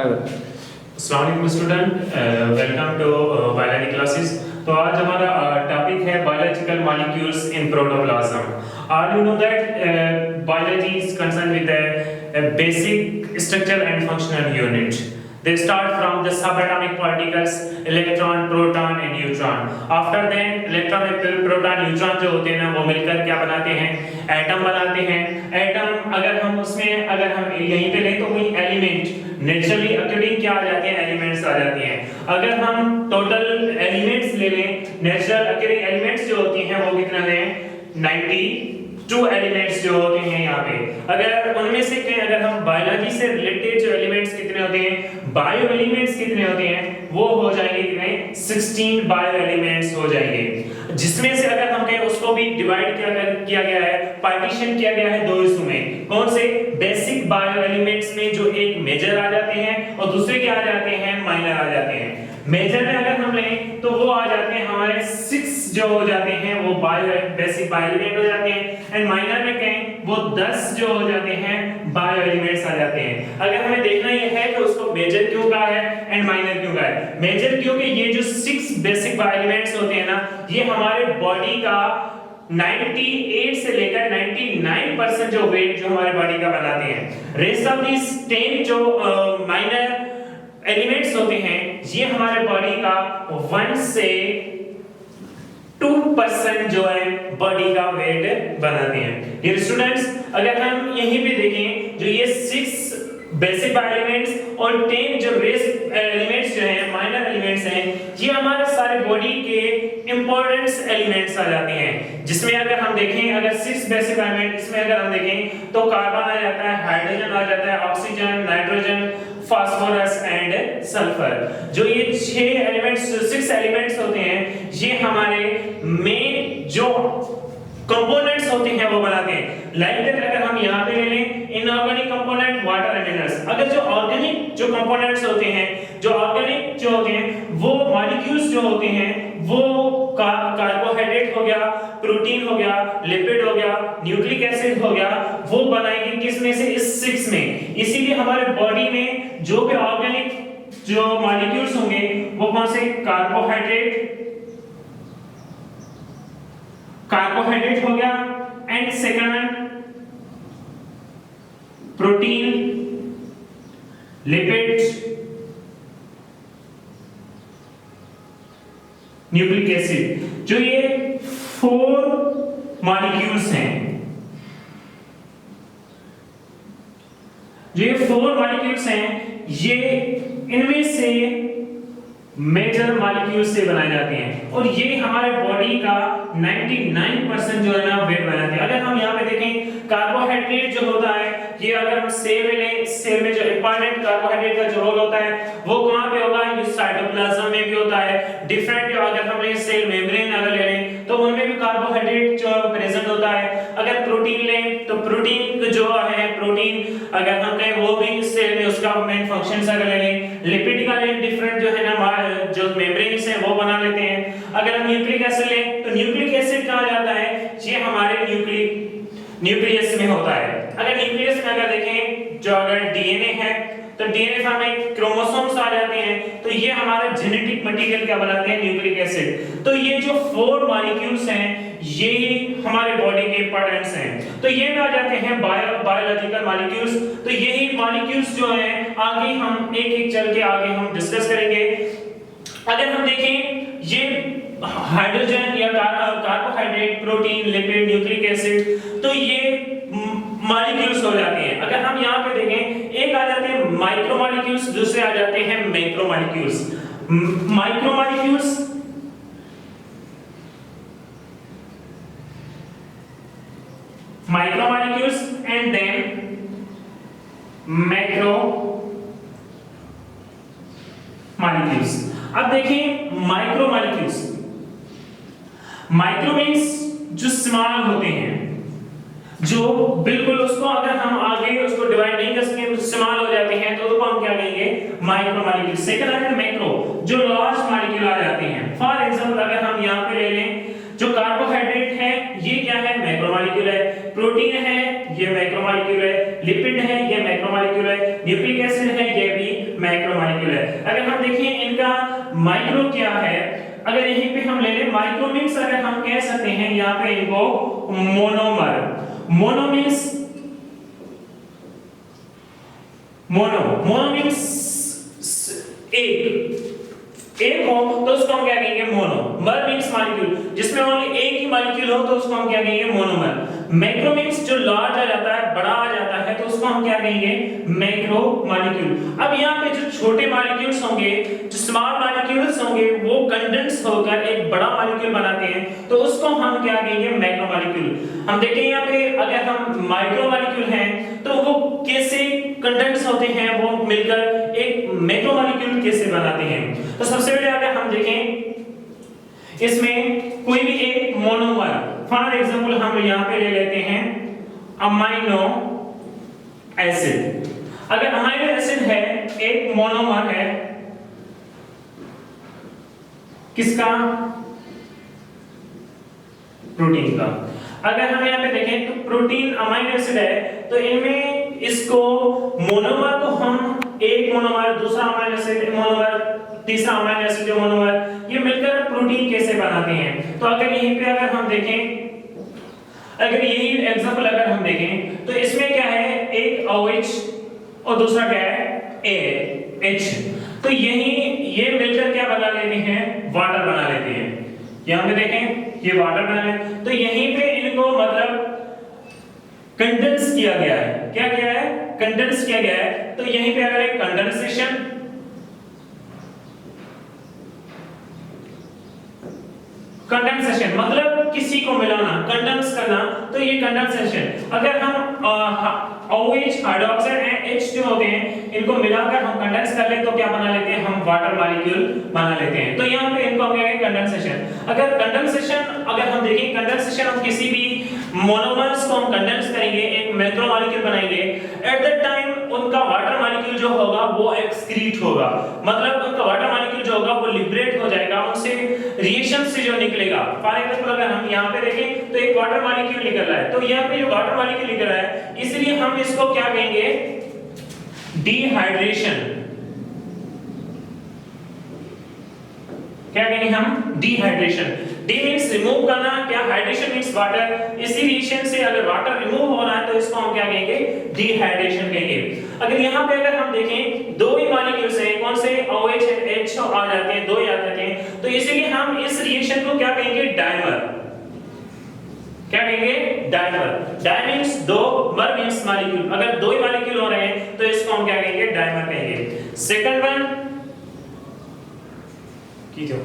अस्सलाम वालेकुम student, welcome to biology classes. तो आज हमारा टॉपिक है biological molecules in protoplasm. All you know that biology is concerned with the basic structure and functional unit. They start from the subatomic particles, electron, proton and neutron. After that, electron, proton, neutron जो होते हैं ना, वो मिलकर क्या बनाते हैं? Atom बनाते हैं। एटम अगर हम यहीं पे लें तो वही एलिमेंट नेचुरली अक्यूरिंग क्या आ जाते हैं? एलिमेंट्स आ जाती हैं। अगर हम टोटल एलिमेंट्स ले लें, नेचुरल अक्यूरिंग एलिमेंट्स जो होती हैं वो कितने हैं? 92 एलिमेंट्स जो होते हैं यहाँ पे। अगर उनमें से अगर हम बायोलॉजी से रिलेटेड जो एलिमेंट्स कितने होते हैं, बायो एलिमेंट्स कितने होते हैं, वो हो जाएंगे कितने? 16 बायो एलिमेंट्स हो जाएंगे। जिसमें से अगर हम कहें उसको भी डिवाइड किया गया है, पार्टीशन किया गया है दो हिस्सों में। कौन से? बेसिक बायो एलिमेंट्स में जो एक मेजर आ जाते हैं और दूसरे क्या आ जाते हैं? माइनर आ जाते हैं। मेजर में अगर हम लें तो वो आ जाते हैं हमारे 6 जो हो जाते हैं वो बेसिक बायो एलिमेंट हो जाते हैं। एंड माइनर में कहें वो 10 जो हो जाते हैं बायो एलिमेंट्स आ जाते हैं। अगर हमें देखना ये है कि उसको मेजर क्यों कहा है एंड माइनर क्यों कहा है? मेजर क्योंकि ये जो 6 बेसिक बायो एलिमेंट्स होते हैं ना, ये हमारे बॉडी का 98 से लेकर 99% जो वेट जो हमारे बॉडी का बनाते हैं। रेस्ट ऑफ दिस 10 जो माइनर एलिमेंट्स होते हैं, ये हमारे बॉडी का 1 से 2% जो है बॉडी का वेट बनाते हैं। डियर स्टूडेंट्स, अगर हम यहीं पे देखें जो ये 6 बेसिक एलिमेंट्स और 10 जो रेस्ट एलिमेंट्स जो हैं, माइनर एलिमेंट्स हैं, ये हमारे सारे बॉडी के इंपॉर्टेंट एलिमेंट्स आ जाते हैं। जिसमें अगर हम देखें, अगर 6 बेसिक एलिमेंट इसमें अगर हम देखें तो कार्बन आ जाता है, हाइड्रोजन आ जाता है, oxygen, nitrogen, phosphorus and sulphur. जो ये 6 एलिमेंट्स, 6 एलिमेंट्स होते हैं, ये हमारे मेन जो कंपोनेंट्स होते हैं वो बनाते हैं। लाइक दैट अगर हम यहाँ पे ले लें इनऑर्गेनिक कंपोनेंट, वाटर एमिनर्स। अगर जो ऑर्गेनिक जो कंपोनेंट्स होते हैं, जो ऑर्गेनिक जो होते हैं, वो मॉलिक्यूल्स जो होते हैं, वो कार्बोहाइड्रेट हो गया, प्रोटीन हो गया, लिपिड हो गया, न्यूक्लिक एसिड हो गया, वो बनाएंगे किसमें से? इस 6 में। इसीलिए हमारे बॉडी में जो भी ऑर्गेनिक जो मॉलिक्यूल्स होंगे वो कौन से? कार्बोहाइड्रेट हो गया, and second protein, lipids, nucleic acid. जो ये 4 मॉलिक्यूल्स हैं, जो ये 4 मॉलिक्यूल्स हैं, ये इनमें से मेजर मॉलिक्यूल से बनाए जाते हैं और ये हमारे बॉडी का 99% जो है ना वेट बनाते हैं। अगर हम यहाँ पे देखें कार्बोहाइड्रेट जो होता है, ये अगर हम सेल में लें, सेल में जो इंपॉर्टेंट कार्बोहाइड्रेट का जो रोल होता है वो कहाँ पे होगा? ये साइटोप्लाज्म में भी होता है। डिफरेंट अगर हम सेल मेम्ब्रेन अगर ले लें तो उनमें भी कार्बोहाइड्रेट जो प्रेजेंट होता है। अगर प्रोटीन लें तो प्रोटीन जो है, प्रोटीन अगर हम कहें वो भी सेल में उसका मेन फंक्शंस अगर ले लें। लिपिड का लें, डिफरेंट जो है ना जो मेम्ब्रेन्स हैं वो बना लेते हैं। अगर हम न्यूक्लिक एसिड लें तो न्यूक्लिक एसिड कहाँ जाता है? ये हमारे न्यूक्लियस में होता है। अगर न्यूक्लियस में अगर देखें जो अगर डीएनए है तो डीएनए में क्रोमोसोम्स आ जाते हैं, तो ये हमारा जेनेटिक मटेरियल क्या बनाते हैं? Nucleic acid. तो ये जो 4 मॉलिक्यूल्स हैं, ये हमारे बॉडी के इंपॉर्टेंट्स हैं। तो ये में आ जाते हैं बायोलॉजिकल मॉलिक्यूल्स। तो यही मॉलिक्यूल्स जो हैं आगे हम एक-एक चल के आगे हम डिस्कस करेंगे। अगर हम देखें ये हाइड्रोजन या carbohydrate, protein, lipid, nucleic acid, तो ये मॉलिक्यूल्स हो जाते हैं। अगर हम यहाँ पे देखें, एक आ जाते हैं माइक्रोमॉलिक्यूल्स, दूसरे आ जाते हैं macromolecules. Micromolecules and then macromolecules. अब देखें माइक्रोमॉलिक्यूल्स। माइक्रो मींस जो स्मॉल होते हैं, जो बिल्कुल उसको अगर हम आगे उसको डिवाइड नहीं कर सकें तो स्मॉल हो जाते हैं, तो उसको हम क्या कहेंगे? माइक्रोमॉलिक्यूल। सेकंड है मैक्रो, जो लार्ज मॉलिक्यूल आ जाते हैं। फॉर एग्जांपल अगर हम यहाँ पे ले लें जो कार्बोहाइड्रेट है, ये क्या है? मैक्रोमॉलिक्यूल है। प्रोटीन है, ये मैक्रोमॉलिक्यूल है। लिपिड है, ये मैक्रोमॉलिक्यूल है। न्यूक्लिक एसिड है, ये भी अगर हम देखें इनका माइक्रो क्या है, अगर यहीं पे हम ले लें माइक्रो मीन्स अगर हम कह सकते हैं यहाँ पे इनको monomer. Mono means mono means एक हो तो उसको हम क्या कहेंगे मोनो। मर मीन्स मॉलिक्यूल, जिसमें ओनली एक ही मॉलिक्यूल हो तो उसको हम क्या कहेंगे मोनोमर। मैक्रो मीन्स जो लार्ज आ जाता है, बड़ा आ जाता है, तो उसको हम क्या कहेंगे मैक्रो मॉलिक्यूल। अब यहाँ पे जो छोटे मॉलिक्यूल्स होंगे, जो स्मॉल मॉलिक्यूल्स होंगे, वो कंडेंस होकर एक बड़ा मॉलिक्यूल बनाते हैं, तो उसको हम क्या कहेंगे मैक्रो मॉलिक्यूल। हम देखें यहाँ पे अगर हम माइक्रो मॉलिक्यूल हैं तो वो कैसे कंडेंस होते हैं, वो मिलकर एक मैक्रो मॉलिक्यूल कैसे बनाते हैं। तो सबसे पहले अगर हम देखें इसमें कोई भी एक मोनोमर, फॉर एग्जांपल हम यहाँ पे ले लेते हैं अमाइनो एसिड। अगर अमाइनो एसिड है, एक मोनोमर है किसका, प्रोटीन का। अगर हम यहाँ पे देखें तो प्रोटीन अमाइनो एसिड है, तो इनमें इसको मोनोमर को हम एक मोनोमर, दूसरा अमाइनो एसिड मोनोमर, तीसरा अमाइनो एसिड मोनोमर, ये मिलकर प्रोटीन कैसे बनाते हैं। तो अगर यहीं पे अगर हम देखें, अगर यही एग्जांपल अगर हम देखें तो इसमें क्या है, एक OH और दूसरा क्या है H, तो यही ये मिलकर क्या बना लेते हैं, वाटर बना लेते हैं। यहां पे देखें ये वाटर बना है, तो यहीं पे इनको मतलब कंडेंस किया गया है। क्या किया है, कंडेंस किया गया है। तो यहीं पे अगर एक कंडेंसेशन, कंडेंसेशन मतलब किसी को मिलाना, कंडेंस करना, तो ये कंडेंसेशन। अगर हम OH हाइड्रोक्साइड एंड H जो होते हैं, इनको मिलाकर हम कंडेंस कर लें तो क्या बना लेते हैं, हम वाटर मॉलिक्यूल बना लेते हैं। तो यहाँ पे इनको हम क्या कहेंगे कंडेंसेशन। अगर कंडेंसेशन अगर हम देखें, कंडेंसेशन हम किसी भी मोनोमर्स को हम कंडेंस करेंगे, एक मैक्रो मॉलिक्यूल बनाएंगे, एट द टाइम उनका वाटर मॉलिक्यूल जो होगा वो एक्सक्रीट होगा, मतलब उनका वाटर मॉलिक्यूल जो होगा वो लिबरेट हो जाएगा, उनसे रिएक्शन से जो निकलेगा। फॉर एग्जांपल अगर हम यहाँ पे देखें तो एक वाटर मॉलिक्यूल निकल रहा है, तो यहाँ पे जो वाटर मॉलिक्यूल निकल रहा है, इसलिए हम इसको क्या कहेंगे, डिहाइड्रेशन। क्या कहेंगे हम, डिहाइड्रेशन। डी मींस रिमूव करना, क्या हाइड्रेशन मींस वाटर। इसी रिएक्शन से अगर वाटर रिमूव हो रहा है तो इसको हम क्या कहेंगे, डिहाइड्रेशन कहेंगे। अगर यहाँ पे अगर हम देखें दो ही मॉलिक्यूल्स हैं, कौन से OH और H आ जाते हैं, दो ही आ जाते हैं, तो इसीलिए हम इस रिएक्शन को क्या कहेंगे, डाइमर। क्या कहेंगे, डाइमर। डाइ मींस दो, मर मींस मॉलिक्यूल। अगर दो ही मॉलिक्यूल हो रहे हैं तो इसको हम क्या कहेंगे, डाइमर कहेंगे। सेकंड वन कीजिए